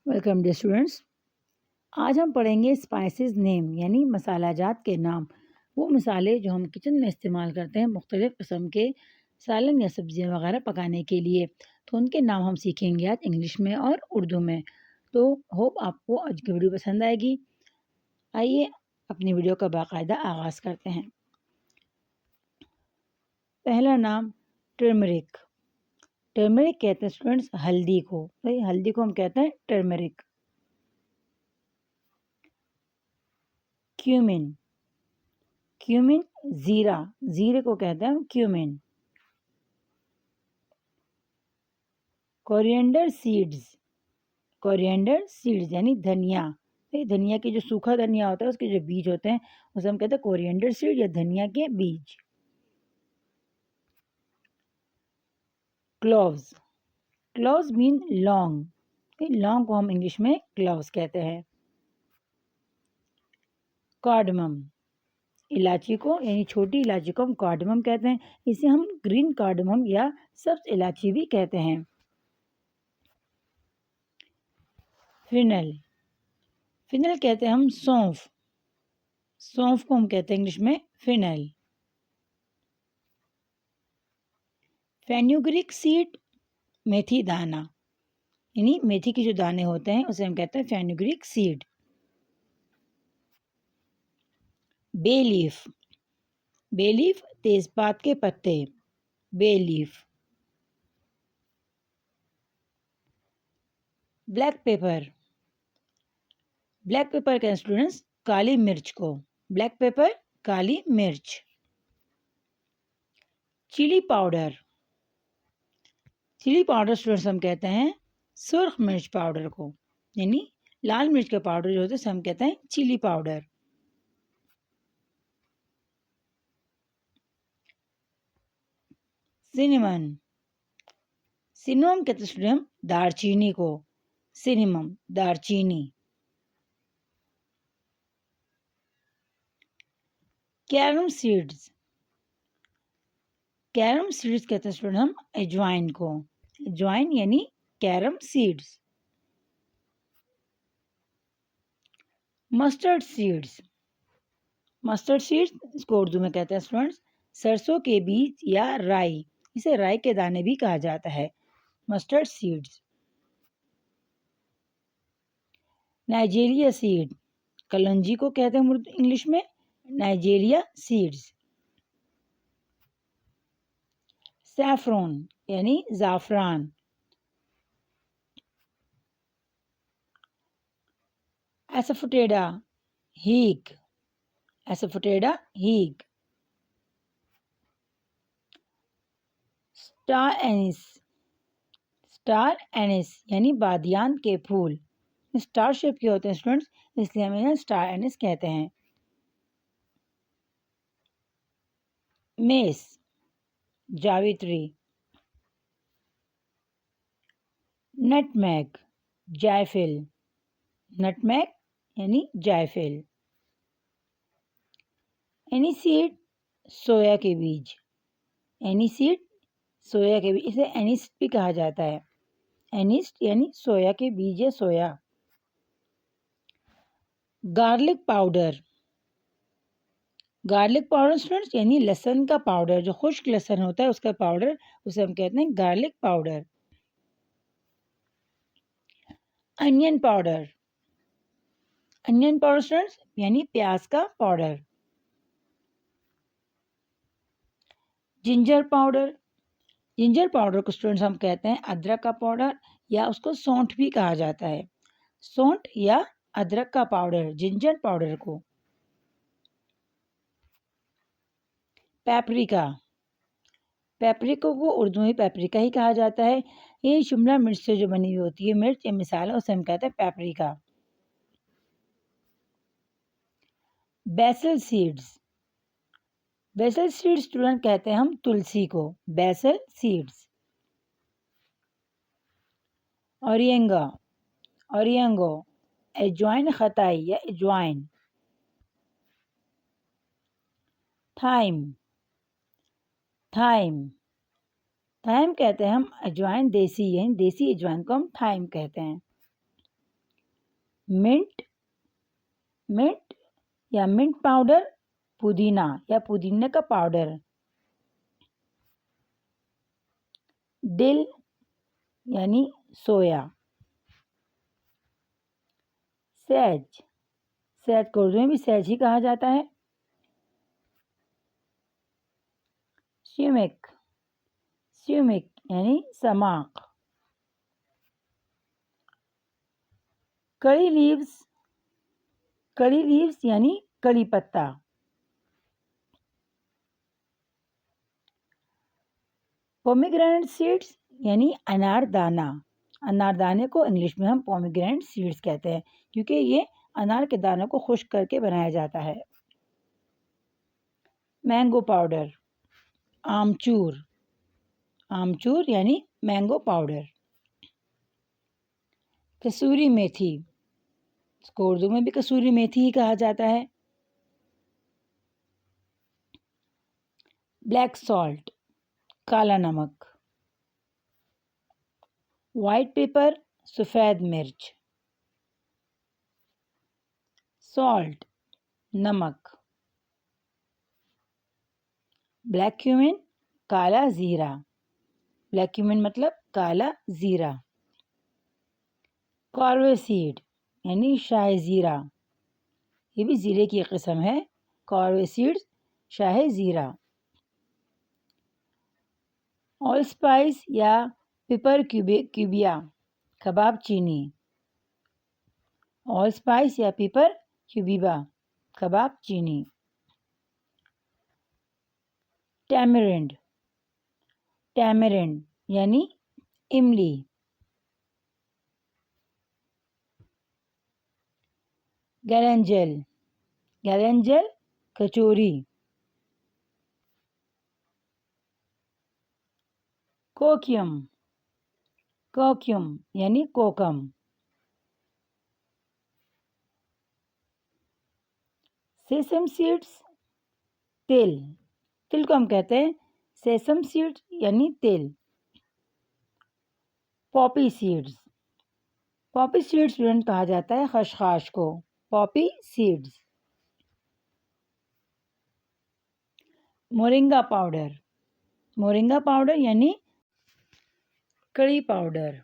Welcome dear students. आज हम पढ़ेंगे स्पाइसेस नेम यानी मसाला जात के नाम। वो मसाले जो हम किचन में इस्तेमाल करते हैं मुख्तलिफ़ किस्म के सालन या सब्जियां वगैरह पकाने के लिए, तो उनके नाम हम सीखेंगे आज इंग्लिश में और उर्दू में। तो होप आपको आज की वीडियो पसंद आएगी। आइए अपनी वीडियो का बाकायदा आगाज़ करते हैं। पहला नाम टर्मरिक। टर्मरिक कहते हैं स्टूडेंट्स हल्दी को, भाई हल्दी को हम कहते हैं टर्मरिक। क्यूमिन, क्यूमिन जीरा, जीरे को कहते हैं cumin. Coriander seeds, coriander seeds यानी धनिया, ये धनिया के जो सूखा धनिया होता है उसके जो बीज होते हैं उसे हम कहते हैं कोरिएंडर सीड या धनिया के बीज। क्लोव्स, क्लोव्स मीन लौंग, लौंग को हम इंग्लिश में क्लोव्स कहते हैं। कार्डमम, इलायची को यानी छोटी इलायची को हम कार्डमम कहते हैं। इसे हम ग्रीन कार्डमम या सब्ज इलायची भी कहते हैं। फिनल, फिनल कहते हैं हम सौंफ, सौंफ को हम कहते हैं इंग्लिश में फिनल। फेन्यूग्रिक सीड, मेथी दाना, यानी मेथी के जो दाने होते हैं उसे हम कहते हैं fenugreek seed. Bay leaf, bay leaf तेजपात के पत्ते, bay leaf. Black pepper, black pepper के स्टूडेंट्स काली मिर्च को, ब्लैक पेपर काली मिर्च। Chilli powder, chilli powder students हम कहते हैं सुर्ख मिर्च पाउडर को, यानी लाल मिर्च का पाउडर जो होता है हम कहते हैं चिली पाउडर। सिनेमन, सिनेमम कहते हैं स्टूडेंट दारचीनी को, सिनेमम दारचीनी। कैरम सीड्स, कैरम सीड्स कहते हैं स्टूडेंट हम अजवाइन को, अजवाइन यानी carom seeds. Mustard seeds, mustard seeds इसको उर्दू में कहते हैं स्टूडेंट्स सरसों के बीज या राई, इसे राई के दाने भी कहा जाता है, मस्टर्ड सीड्स। नाइजीरिया सीड, कलंजी को कहते हैं इंग्लिश में नाइजीरिया सीड्स। सैफरन यानी ज़ाफ़रान, एसोफोटेडा हीग, एसोफोटेडा हीग। स्टार एनिस, स्टार एनिस यानी बादियान के फूल, स्टार शेप के होते हैं स्टूडेंट्स इसलिए हम इन्हें स्टार एनिस कहते हैं। मेस, जावित्री। नटमैग, जायफल, नटमैग यानी जायफल। एनीसीड, सोया के बीज, एनीसीड सोया के बीज, इसे एनिस्ट भी कहा जाता है, एनिस्ट यानी सोया के बीज या soya. Garlic powder, garlic powder students यानी लहसुन का पाउडर, जो खुश्क लहसुन होता है उसका पाउडर, उसे हम कहते हैं garlic powder. Onion powder, onion powder students यानी प्याज का powder. Ginger powder, ginger powder को स्टूडेंट्स हम कहते हैं अदरक का पाउडर या उसको सौंठ भी कहा जाता है, सौंठ या अदरक का पाउडर, जिंजर पाउडर को। पेपरिका, पेपरिका को उर्दू में पेपरिका ही कहा जाता है, ये शिमला मिर्च से जो बनी हुई होती है मिर्च या मिसाला उसे हम कहते हैं paprika. Basil seeds, basil seeds student कहते हैं हम तुलसी को, बेसल सीड्स। ओरिएंगा, ओरिएंगो अजवाइन खताई या अजवाइन। थाइम, थाइम, थाइम कहते हैं हम अजवाइन देसी, यानी देसी अजवाइन को हम थाइम कहते हैं। मिंट, मिंट या मिंट पाउडर, पुदीना या पुदीने का पाउडर। डिल यानी सोया। सहज, सहज को उर्दू में भी सहज ही कहा जाता है। स्यूमिक, स्यूमिक यानी समाक। कड़ी लीव्स, कड़ी लीव्स यानी कड़ी पत्ता। पोमीग्रेनेट सीड्स यानी अनारदाना। अनारदाने को इंग्लिश में हम पोमीग्रेनेट सीड्स कहते हैं क्योंकि ये अनार के दानों को खुश्क करके बनाया जाता है। मैंगो पाउडर, आमचूर, आमचूर यानी मैंगो पाउडर। कसूरी मेथी, इसको उर्दू में भी कसूरी मेथी ही कहा जाता है। ब्लैक सॉल्ट, काला नमक। वाइट पेपर, सफ़ेद मिर्च। सॉल्ट, नमक। ब्लैक क्यूमिन, काला ज़ीरा। ब्लैक क्यूमिन मतलब काला ज़ीरा। कॉरवे सीड यानी शाही ज़ीरा, ये भी ज़ीरे की किस्म है। कॉरवे सीड्स, शाही ज़ीरा। ऑल स्पाइस या पिपर क्यूबिया, कबाब चीनी। ऑल स्पाइस या पिपर क्यूबिबा, कबाब चीनी। टैमरिंड, टैमरिंड यानी इमली। गैलेंजल, गैलेंजल कचौरी। कोकियम, कोकियम यानी कोकम। सेसम सीड्स, तिल, तिल को हम कहते हैं सेसम सीड्स यानी तिल। Poppy seeds, Poppy seeds student कहा जाता है खसखस को। Poppy seeds. Moringa powder, moringa powder यानी कड़ी पाउडर।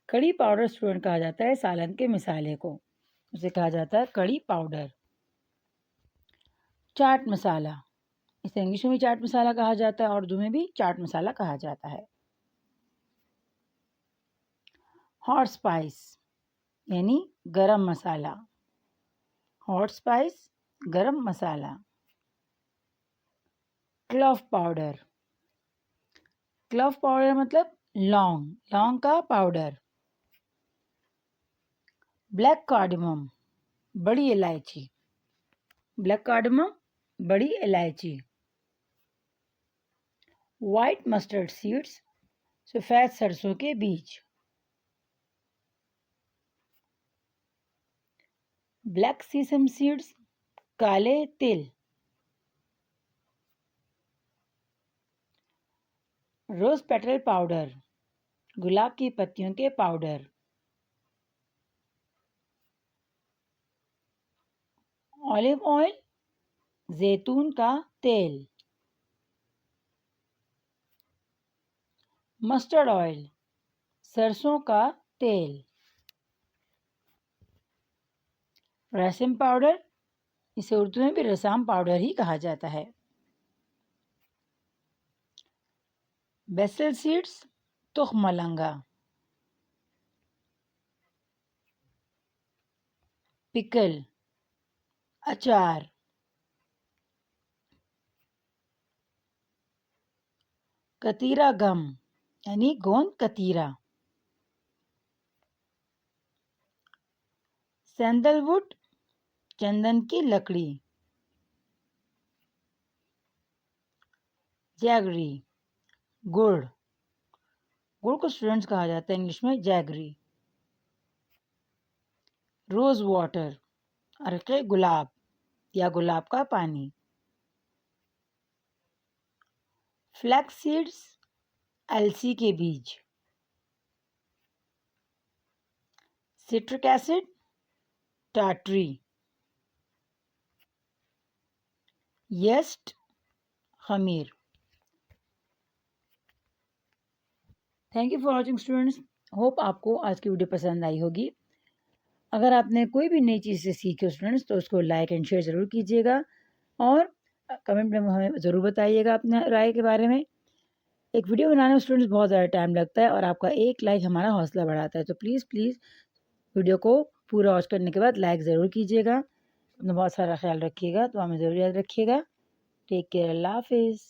कड़ी पाउडर स्टूडेंट कहा जाता है सालन के मिसाले को, उसे कहा जाता है कड़ी पाउडर। चाट मसाला, इसे इंग्लिश में भी चाट मसाला कहा जाता है और उर्दू में भी चाट मसाला कहा जाता है। हॉट स्पाइस यानी गरम मसाला। हॉट स्पाइस, गरम मसाला। क्लव पाउडर, क्लव पाउडर मतलब लौंग, लौंग का पाउडर। ब्लैक कार्डमम, बड़ी इलायची। ब्लैक कार्डमम, बड़ी इलायची। वाइट मस्टर्ड सीड्स, सफ़ेद सरसों के बीज। ब्लैक सीसम सीड्स, काले तिल। रोज पेटल पाउडर, गुलाब की पत्तियों के पाउडर। ऑलिव ऑयल, जैतून का तेल। मस्टर्ड ऑयल, सरसों का तेल। रैसिन पाउडर, इसे उर्दू में भी रसाम पाउडर ही कहा जाता है। बेसल सीड्स, तुख मलंगा। पिकल, अचार। कतीरा गम यानी गोंद कतीरा। सैंडलवुड, चंदन की लकड़ी। जैगरी, गुड़, गुड़ को स्टूडेंट्स कहा जाता है इंग्लिश में जैगरी। रोज वाटर, अर्के गुलाब या गुलाब का पानी। फ्लैक्स सीड्स, अलसी के बीज। सिट्रिक एसिड, टाटरी, येस्ट खमीर। Thank you for watching students. Hope आपको आज की वीडियो पसंद आई होगी। अगर आपने कोई भी नई चीज़ से सीखी हो स्टूडेंट्स तो उसको लाइक एंड शेयर ज़रूर कीजिएगा और कमेंट में हमें ज़रूर बताइएगा अपना राय के बारे में। एक वीडियो बनाने में स्टूडेंट्स बहुत ज़्यादा टाइम लगता है और आपका एक लाइक हमारा हौसला बढ़ाता है, तो प्लीज़ प्लीज़ वीडियो को पूरा वॉच करने के बाद लाइक ज़रूर कीजिएगा। अपना बहुत सारा ख्याल रखिएगा, तो हमें ज़रूर याद रखिएगा। टेक केयर, अल्लाह हाफिज़।